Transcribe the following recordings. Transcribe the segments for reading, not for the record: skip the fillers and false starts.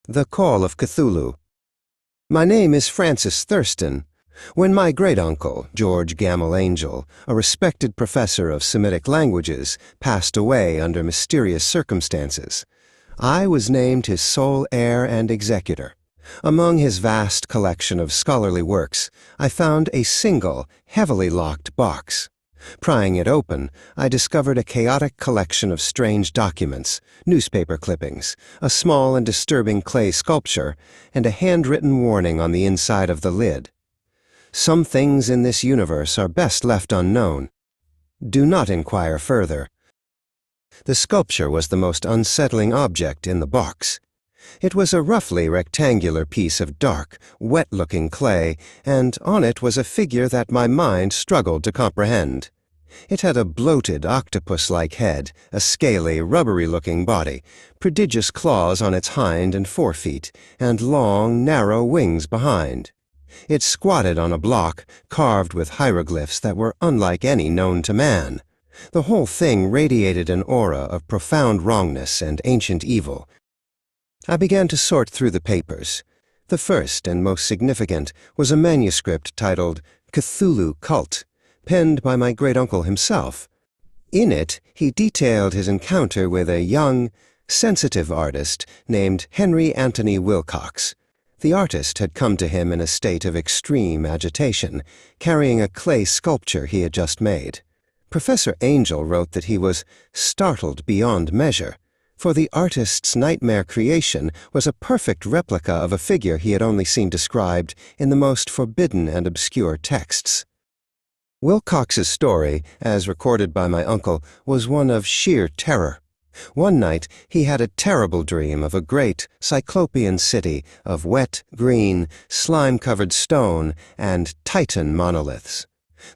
The Call of Cthulhu. My name is Francis Thurston. When my great-uncle, George Gamel Angel, a respected professor of Semitic languages, passed away under mysterious circumstances, I was named his sole heir and executor. Among his vast collection of scholarly works, I found a single, heavily locked box. Prying it open, I discovered a chaotic collection of strange documents, newspaper clippings, a small and disturbing clay sculpture, and a handwritten warning on the inside of the lid. Some things in this universe are best left unknown. Do not inquire further. The sculpture was the most unsettling object in the box. It was a roughly rectangular piece of dark, wet-looking clay, and on it was a figure that my mind struggled to comprehend. It had a bloated, octopus-like head, a scaly, rubbery-looking body, prodigious claws on its hind and forefeet, and long, narrow wings behind. It squatted on a block, carved with hieroglyphs that were unlike any known to man. The whole thing radiated an aura of profound wrongness and ancient evil. I began to sort through the papers. The first and most significant was a manuscript titled Cthulhu Cult, penned by my great-uncle himself. In it, he detailed his encounter with a young, sensitive artist named Henry Anthony Wilcox. The artist had come to him in a state of extreme agitation, carrying a clay sculpture he had just made. Professor Angel wrote that he was startled beyond measure, for the artist's nightmare creation was a perfect replica of a figure he had only seen described in the most forbidden and obscure texts. Wilcox's story, as recorded by my uncle, was one of sheer terror. One night he had a terrible dream of a great, cyclopean city of wet, green, slime-covered stone and Titan monoliths.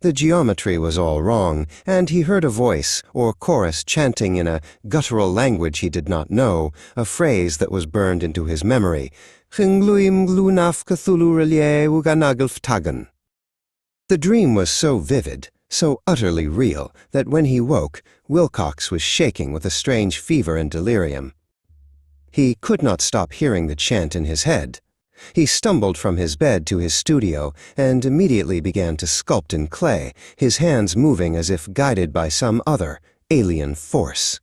The geometry was all wrong, and he heard a voice or chorus chanting in a guttural language he did not know, a phrase that was burned into his memory, mglw'nafh Cthulhu R'lyeh wgah'nagl fhtagn. The dream was so vivid, so utterly real, that when he woke, Wilcox was shaking with a strange fever and delirium. He could not stop hearing the chant in his head. He stumbled from his bed to his studio and immediately began to sculpt in clay, his hands moving as if guided by some other, alien force.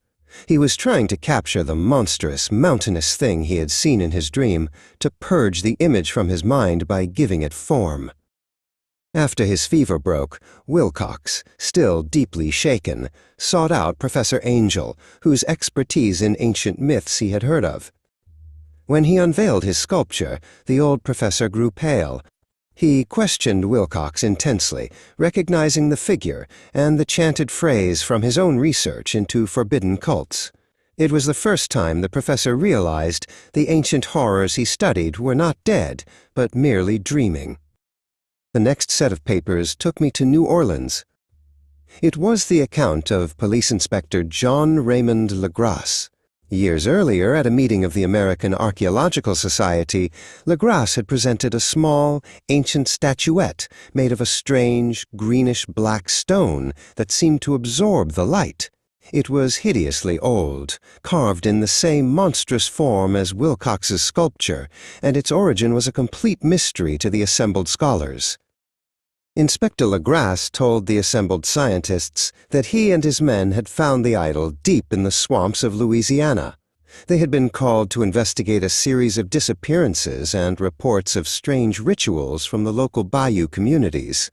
He was trying to capture the monstrous, mountainous thing he had seen in his dream, to purge the image from his mind by giving it form. After his fever broke, Wilcox, still deeply shaken, sought out Professor Angel, whose expertise in ancient myths he had heard of. When he unveiled his sculpture, the old professor grew pale. He questioned Wilcox intensely, recognizing the figure and the chanted phrase from his own research into forbidden cults. It was the first time the professor realized the ancient horrors he studied were not dead, but merely dreaming. The next set of papers took me to New Orleans. It was the account of Police Inspector John Raymond Legrasse. Years earlier, at a meeting of the American Archaeological Society, Legrasse had presented a small, ancient statuette made of a strange, greenish-black stone that seemed to absorb the light. It was hideously old, carved in the same monstrous form as Wilcox's sculpture, and its origin was a complete mystery to the assembled scholars. Inspector Legrasse told the assembled scientists that he and his men had found the idol deep in the swamps of Louisiana. They had been called to investigate a series of disappearances and reports of strange rituals from the local bayou communities.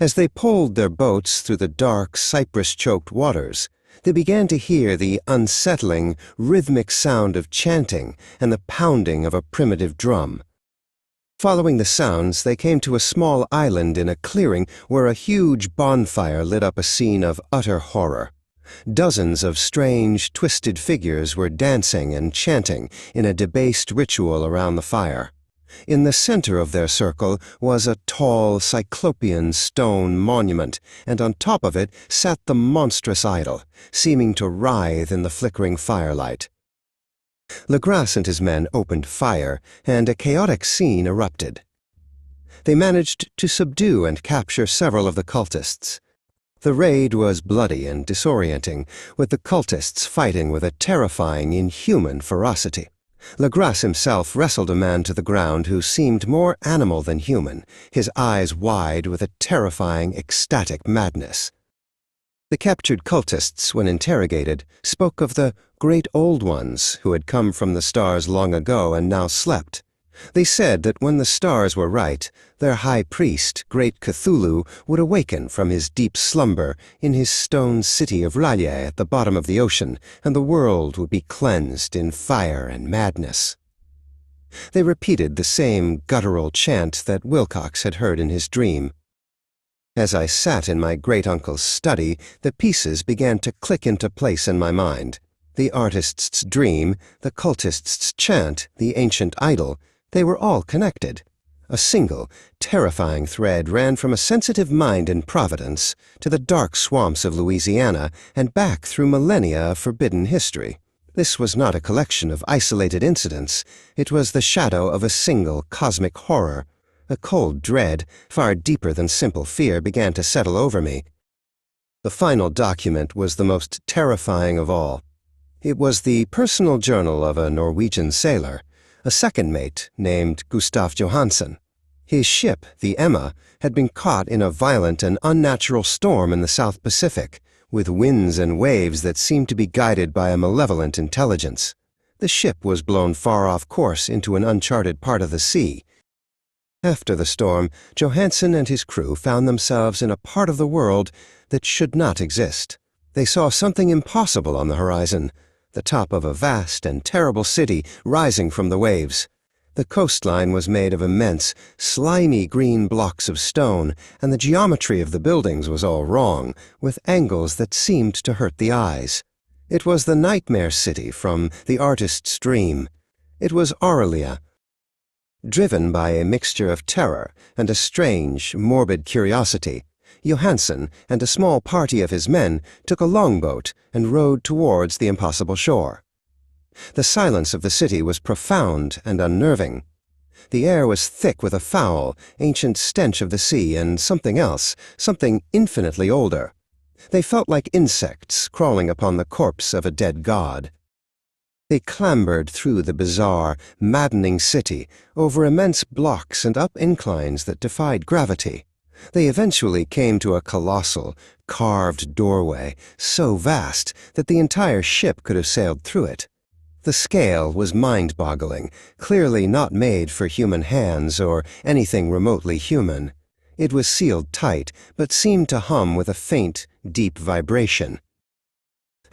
As they poled their boats through the dark, cypress-choked waters, they began to hear the unsettling, rhythmic sound of chanting and the pounding of a primitive drum. Following the sounds, they came to a small island in a clearing where a huge bonfire lit up a scene of utter horror. Dozens of strange, twisted figures were dancing and chanting in a debased ritual around the fire. In the center of their circle was a tall, cyclopean stone monument, and on top of it sat the monstrous idol, seeming to writhe in the flickering firelight. Legrasse and his men opened fire, and a chaotic scene erupted. They managed to subdue and capture several of the cultists. The raid was bloody and disorienting, with the cultists fighting with a terrifying, inhuman ferocity. Legras himself wrestled a man to the ground who seemed more animal than human, his eyes wide with a terrifying, ecstatic madness. The captured cultists, when interrogated, spoke of the great old ones who had come from the stars long ago and now slept. They said that when the stars were right, their high priest, great Cthulhu, would awaken from his deep slumber in his stone city of R'lyeh at the bottom of the ocean, and the world would be cleansed in fire and madness. They repeated the same guttural chant that Wilcox had heard in his dream. As I sat in my great-uncle's study, the pieces began to click into place in my mind. The artist's dream, the cultist's chant, the ancient idol, they were all connected. A single, terrifying thread ran from a sensitive mind in Providence to the dark swamps of Louisiana and back through millennia of forbidden history. This was not a collection of isolated incidents. It was the shadow of a single cosmic horror. A cold dread, far deeper than simple fear, began to settle over me. The final document was the most terrifying of all. It was the personal journal of a Norwegian sailor, a second mate named Gustav Johansen. His ship, the Emma, had been caught in a violent and unnatural storm in the South Pacific, with winds and waves that seemed to be guided by a malevolent intelligence. The ship was blown far off course into an uncharted part of the sea. After the storm, Johansen and his crew found themselves in a part of the world that should not exist. They saw something impossible on the horizon, the top of a vast and terrible city rising from the waves. The coastline was made of immense, slimy green blocks of stone, and the geometry of the buildings was all wrong, with angles that seemed to hurt the eyes. It was the nightmare city from the artist's dream. It was R'lyeh. Driven by a mixture of terror and a strange, morbid curiosity, Johansen and a small party of his men took a longboat and rowed towards the impossible shore. The silence of the city was profound and unnerving. The air was thick with a foul, ancient stench of the sea and something else, something infinitely older. They felt like insects crawling upon the corpse of a dead god. They clambered through the bizarre, maddening city, over immense blocks and up inclines that defied gravity. They eventually came to a colossal, carved doorway, so vast that the entire ship could have sailed through it. The scale was mind-boggling, clearly not made for human hands or anything remotely human. It was sealed tight, but seemed to hum with a faint, deep vibration.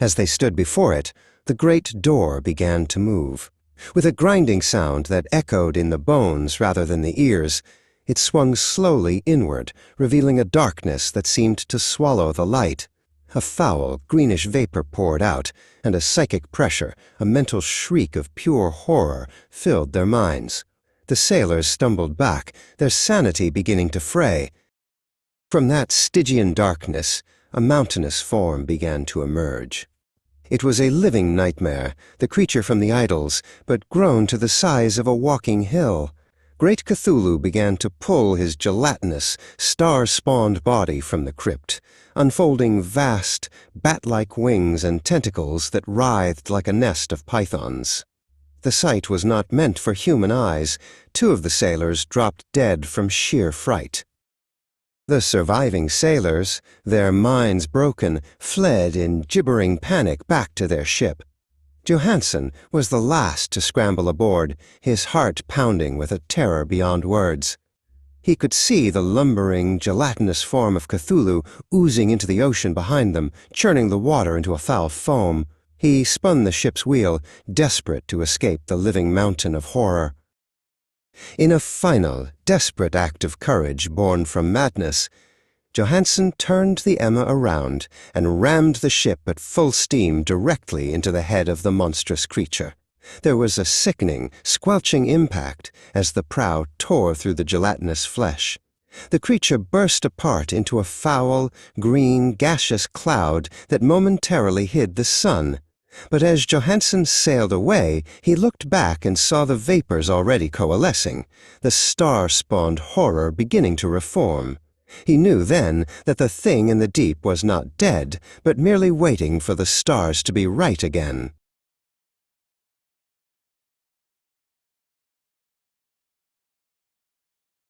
As they stood before it, the great door began to move. With a grinding sound that echoed in the bones rather than the ears, it swung slowly inward, revealing a darkness that seemed to swallow the light. A foul, greenish vapor poured out, and a psychic pressure, a mental shriek of pure horror, filled their minds. The sailors stumbled back, their sanity beginning to fray. From that Stygian darkness, a mountainous form began to emerge. It was a living nightmare, the creature from the idols, but grown to the size of a walking hill. Great Cthulhu began to pull his gelatinous, star-spawned body from the crypt, unfolding vast, bat-like wings and tentacles that writhed like a nest of pythons. The sight was not meant for human eyes. 2 of the sailors dropped dead from sheer fright. The surviving sailors, their minds broken, fled in gibbering panic back to their ship. Johansen was the last to scramble aboard, his heart pounding with a terror beyond words. He could see the lumbering, gelatinous form of Cthulhu oozing into the ocean behind them, churning the water into a foul foam. He spun the ship's wheel, desperate to escape the living mountain of horror. In a final, desperate act of courage born from madness, Johansen turned the Emma around and rammed the ship at full steam directly into the head of the monstrous creature. There was a sickening, squelching impact as the prow tore through the gelatinous flesh. The creature burst apart into a foul, green, gaseous cloud that momentarily hid the sun. But as Johansen sailed away, he looked back and saw the vapors already coalescing, the star-spawned horror beginning to reform. He knew then that the thing in the deep was not dead, but merely waiting for the stars to be right again.